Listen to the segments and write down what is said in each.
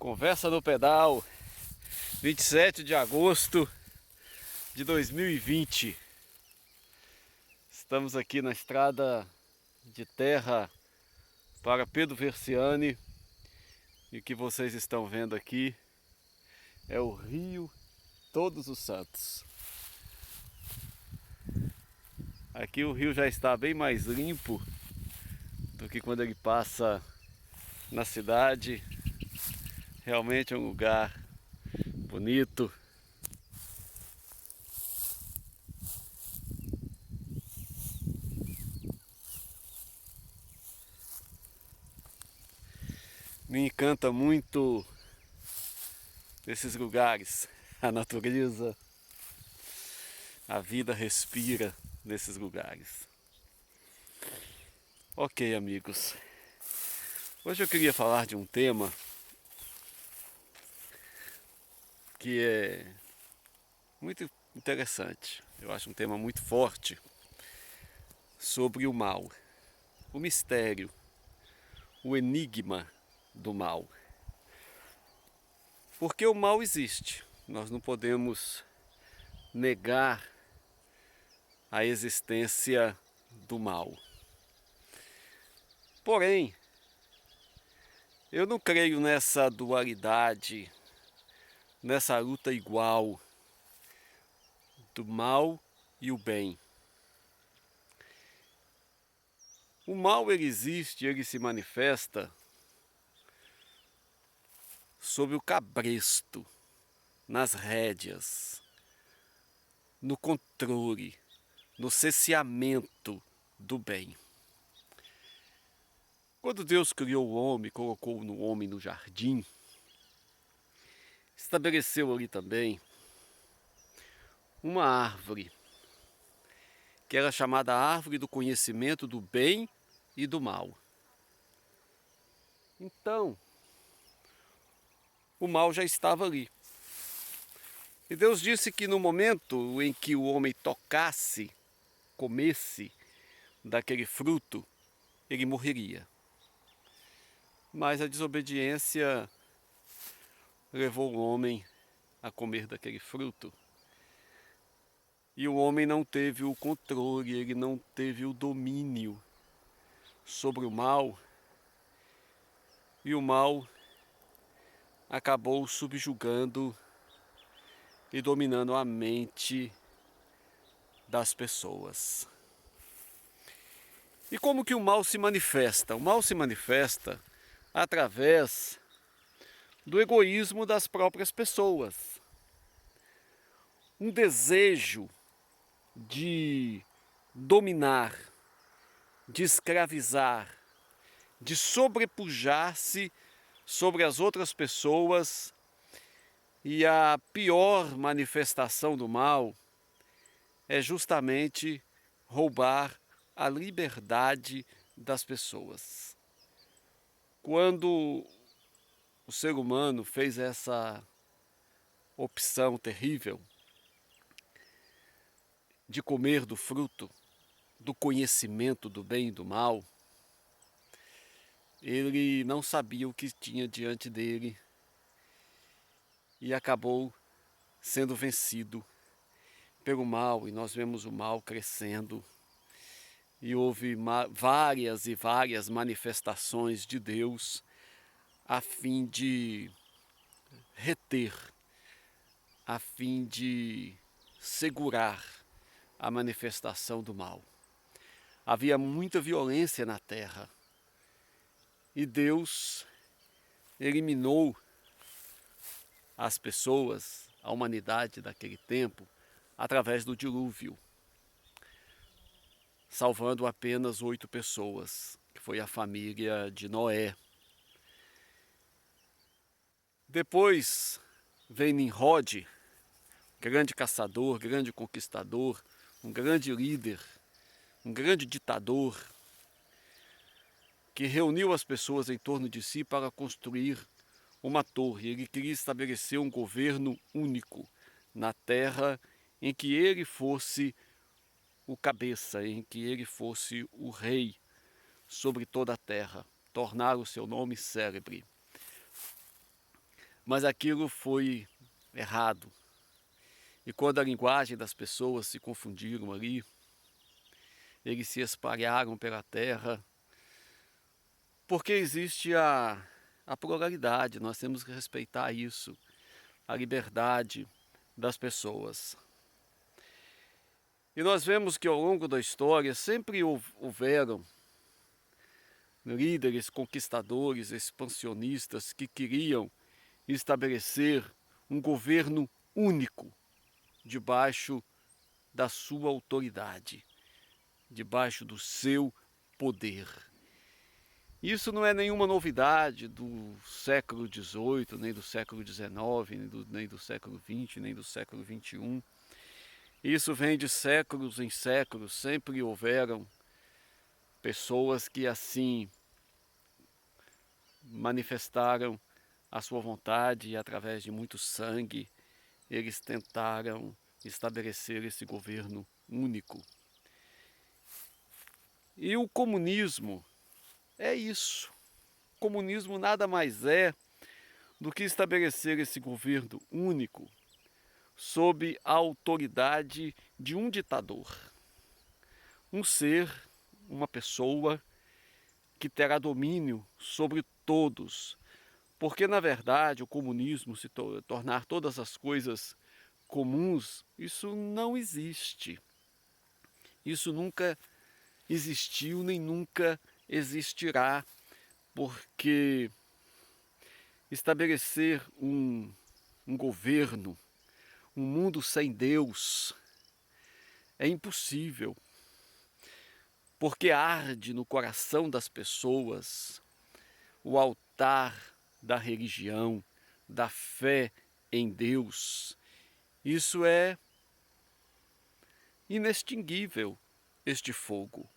Conversa no Pedal, 27 de agosto de 2020. Estamos aqui na estrada de terra para Pedro Versiani e o que vocês estão vendo aqui é o Rio Todos os Santos. Aqui o rio já está bem mais limpo do que quando ele passa na cidade. Realmente é um lugar bonito. Me encanta muito esses lugares. A natureza, a vida respira nesses lugares. Ok, amigos. Hoje eu queria falar de um tema que é muito interessante. Eu acho um tema muito forte sobre o mal, o mistério, o enigma do mal. Porque o mal existe. Nós não podemos negar a existência do mal. Porém, eu não creio nessa dualidade, nessa luta igual do mal e o bem. O mal ele existe, ele se manifesta sob o cabresto, nas rédeas, no controle, no cerceamento do bem. Quando Deus criou o homem, colocou o homem no jardim, estabeleceu ali também uma árvore, que era chamada árvore do conhecimento do bem e do mal. Então, o mal já estava ali. E Deus disse que no momento em que o homem tocasse, comesse daquele fruto, ele morreria. Mas a desobediência levou o homem a comer daquele fruto. E o homem não teve o controle, ele não teve o domínio sobre o mal. E o mal acabou subjugando e dominando a mente das pessoas. E como que o mal se manifesta? O mal se manifesta através do egoísmo das próprias pessoas. Um desejo de dominar, de escravizar, de sobrepujar-se sobre as outras pessoas. E a pior manifestação do mal é justamente roubar a liberdade das pessoas. Quando o ser humano fez essa opção terrível de comer do fruto do conhecimento do bem e do mal, ele não sabia o que tinha diante dele e acabou sendo vencido pelo mal, e nós vemos o mal crescendo. E houve várias e várias manifestações de Deus a fim de reter, a fim de segurar a manifestação do mal. Havia muita violência na terra e Deus eliminou as pessoas, a humanidade daquele tempo, através do dilúvio, salvando apenas 8 pessoas, que foi a família de Noé. Depois vem Nimrod, grande caçador, grande conquistador, um grande líder, um grande ditador, que reuniu as pessoas em torno de si para construir uma torre. Ele queria estabelecer um governo único na terra, em que ele fosse o cabeça, em que ele fosse o rei sobre toda a terra, tornar o seu nome célebre. mas aquilo foi errado. E quando a linguagem das pessoas se confundiram ali, eles se espalharam pela terra, porque existe a pluralidade, nós temos que respeitar isso, a liberdade das pessoas. E nós vemos que ao longo da história sempre houveram líderes conquistadores, expansionistas que queriam estabelecer um governo único debaixo da sua autoridade, debaixo do seu poder. Isso não é nenhuma novidade do século XVIII, nem do século XIX, nem do século XX, nem do século XXI. Isso vem de séculos em séculos, sempre houveram pessoas que assim manifestaram a sua vontade e através de muito sangue eles tentaram estabelecer esse governo único. E o comunismo é isso. O comunismo nada mais é do que estabelecer esse governo único sob a autoridade de um ditador. Um ser, uma pessoa que terá domínio sobre todos. Porque, na verdade, o comunismo se tornar todas as coisas comuns, isso não existe. Isso nunca existiu nem nunca existirá, porque estabelecer um governo, um mundo sem Deus, é impossível, porque arde no coração das pessoas o altar da religião, da fé em Deus. Isso é inextinguível, este fogo.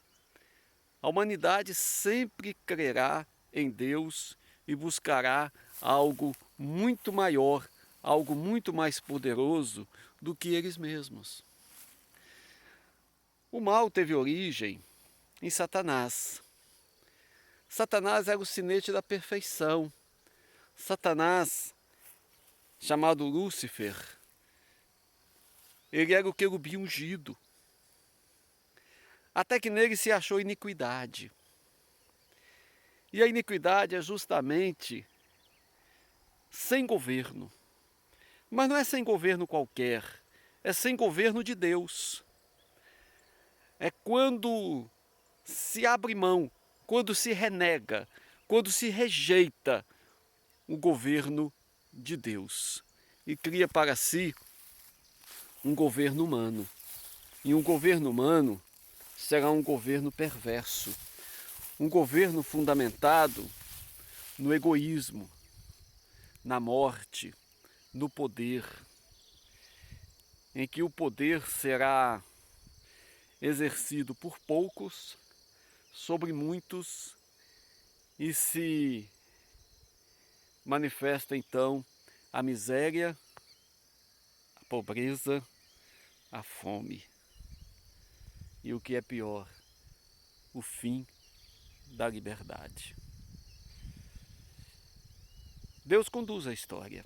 A humanidade sempre crerá em Deus e buscará algo muito maior, algo muito mais poderoso do que eles mesmos. O mal teve origem em Satanás. Satanás era o sinete da perfeição. Satanás, chamado Lúcifer, ele era o querubim ungido. Até que nele se achou iniquidade. E a iniquidade é justamente sem governo. Mas não é sem governo qualquer, é sem governo de Deus. É quando se abre mão, quando se renega, quando se rejeita o governo de Deus e cria para si um governo humano. E um governo humano será um governo perverso, um governo fundamentado no egoísmo, na morte, no poder, em que o poder será exercido por poucos sobre muitos e se manifesta então a miséria, a pobreza, a fome. E o que é pior, o fim da liberdade. Deus conduz a história.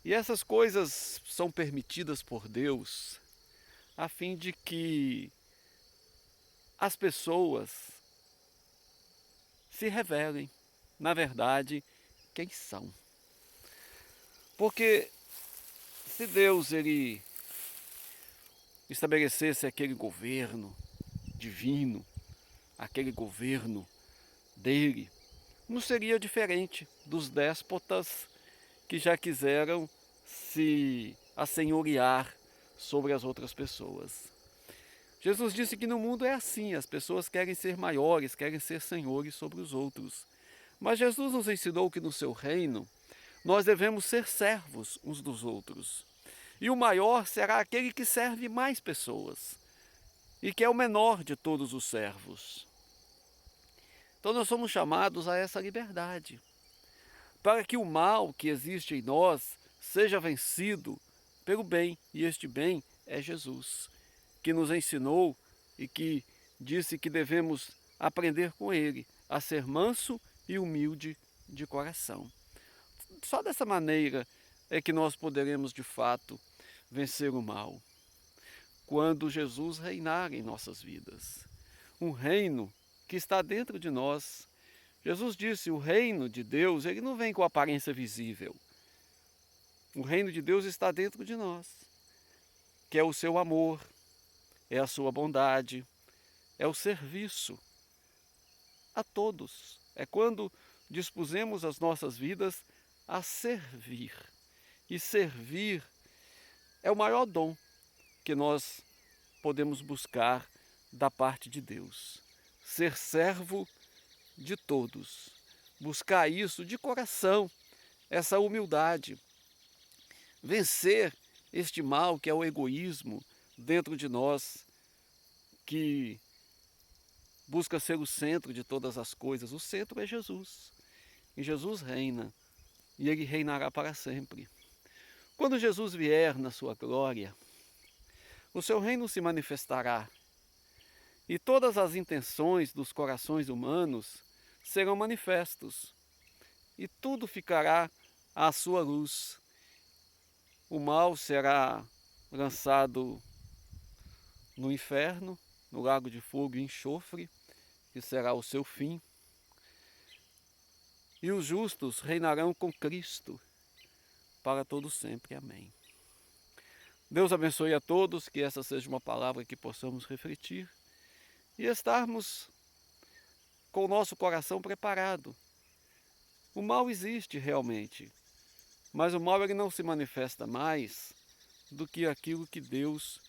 E essas coisas são permitidas por Deus a fim de que as pessoas se revelem, na verdade, quem são. Porque se Deus ele estabelecesse aquele governo divino, aquele governo dele, não seria diferente dos déspotas que já quiseram se assenhorear sobre as outras pessoas. Jesus disse que no mundo é assim, as pessoas querem ser maiores, querem ser senhores sobre os outros. Mas Jesus nos ensinou que no seu reino nós devemos ser servos uns dos outros. E o maior será aquele que serve mais pessoas e que é o menor de todos os servos. Então nós somos chamados a essa liberdade, para que o mal que existe em nós seja vencido pelo bem, e este bem é Jesus, que nos ensinou e que disse que devemos aprender com ele a ser manso e humilde de coração. Só dessa maneira é que nós poderemos de fato vencer o mal. Quando Jesus reinar em nossas vidas. Um reino que está dentro de nós. Jesus disse, o reino de Deus, ele não vem com aparência visível. O reino de Deus está dentro de nós, que é o seu amor, é a sua bondade, é o serviço a todos. É quando dispusemos as nossas vidas a servir. E servir é o maior dom que nós podemos buscar da parte de Deus. Ser servo de todos. Buscar isso de coração, essa humildade. Vencer este mal que é o egoísmo dentro de nós, que busca ser o centro de todas as coisas. O centro é Jesus. E Jesus reina, e Ele reinará para sempre. Quando Jesus vier na sua glória, o seu reino se manifestará, e todas as intenções dos corações humanos serão manifestos, e tudo ficará à sua luz. O mal será lançado no inferno, no lago de fogo e enxofre, que será o seu fim. E os justos reinarão com Cristo para todo sempre. Amém. Deus abençoe a todos, que essa seja uma palavra que possamos refletir e estarmos com o nosso coração preparado. O mal existe realmente, mas o mal ele não se manifesta mais do que aquilo que Deus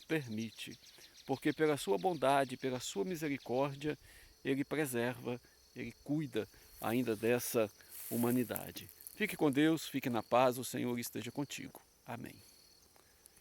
permite, porque pela sua bondade, pela sua misericórdia, Ele preserva, Ele cuida ainda dessa humanidade. Fique com Deus, fique na paz, o Senhor esteja contigo. Amém.